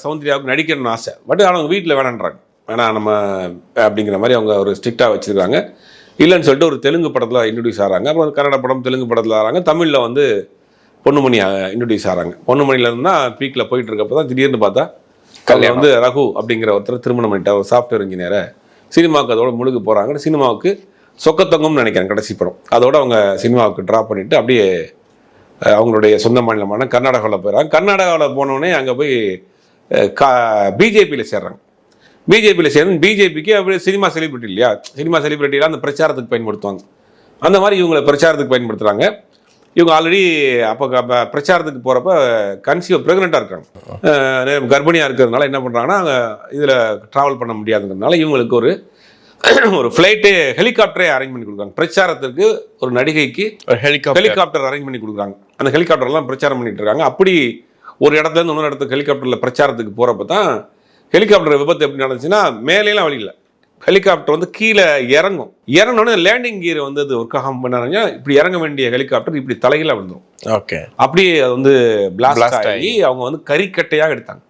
சௌந்தர்யாவுக்கு நடிக்கணும்னு ஆசை. பட் அவங்க வீட்டில் வேணான்றாங்க, வேணாம் நம்ம அப்படிங்கிற மாதிரி அவங்க ஒரு ஸ்ட்ரிக்டாக வச்சுருக்காங்க. இல்லைன்னு சொல்லிட்டு ஒரு தெலுங்கு படத்தில் இன்ட்ரடியூஸ் ஆகிறாங்க. அப்புறம் கன்னட படம் தெலுங்கு படத்தில் ஆகிறாங்க. தமிழில் வந்து பொன்னுமணி இன்ட்ரடியூஸ் ஆகிறாங்க. பொன்னுமணியிலேருந்து தான் பீக்கில் போயிட்டு இருக்கப்போ தான் திடீர்னு பார்த்தா கல்யாணம் வந்து ரகு அப்படிங்கிற ஒருத்தர் திருமணம் பண்ணிட்டார், ஒரு சாஃப்ட்வேர் இன்ஜினியரை. சினிமாவுக்கு அதோட முழுக்க போகிறாங்க. சினிமாவுக்கு சொக்கத்தங்கம்னு நினைக்கிறேன் கடைசி படம். அதோட அவங்க சினிமாவுக்கு ட்ராப் பண்ணிவிட்டு அப்படியே அவங்களுடைய சொந்த மாநிலமான கர்நாடகாவில் போயிடறாங்க. கர்நாடகாவில் போனோடனே அங்கே போய் பிஜேபியில் சேர்றாங்க. பிஜேபியில் சேர்ந்து பிஜேபிக்கு அப்படியே சினிமா செலிபிரிட்டி இல்லையா, சினிமா செலிபிரிட்டிலாம் அந்த பிரச்சாரத்துக்கு பயன்படுத்துவாங்க. அந்த மாதிரி இவங்களை பிரச்சாரத்துக்கு பயன்படுத்துகிறாங்க. இவங்க ஆல்ரெடி அப்போ பிரச்சாரத்துக்கு போகிறப்ப ப்ரெக்னெண்ட்டாக இருக்காங்க. கர்ப்பிணியாக இருக்கிறதுனால என்ன பண்ணுறாங்கன்னா அங்கே இதில் ட்ராவல் பண்ண முடியாதுங்கிறதுனால இவங்களுக்கு ஒரு ஃப்ளைட்டு ஹெலிகாப்டரே அரேஞ்ச் பண்ணி கொடுக்குறாங்க. பிரச்சாரத்திற்கு ஒரு நடிகைக்கு ஹெலிகாப்டர் அரேஞ்ச் பண்ணி கொடுக்குறாங்க. அந்த ஹெலிகாப்டர்லாம் பிரச்சாரம் பண்ணிட்டு இருக்காங்க. அப்படி ஒரு இடத்துலேருந்து இன்னொரு இடத்துக்கு ஹெலிகாப்டரில் பிரச்சாரத்துக்கு போகிறப்ப தான் ஹெலிகாப்டர் விபத்து எப்படி நடந்துச்சுன்னா, மேலேலாம் வழி இல்லை, ஹெலிகாப்டர் வந்து கீழே இறங்கினோடனே லேண்டிங் கியர் வந்து அது ஒர்க் ஆகாம பண்ணாங்க. இப்படி இறங்க வேண்டிய ஹெலிகாப்டர் இப்படி தலைகீழ விழுந்துடும். ஓகே, அப்படியே அது வந்து பிளாஸ்ட் ஆகி அவங்க வந்து கறிக்கட்டையாக எடுத்தாங்க.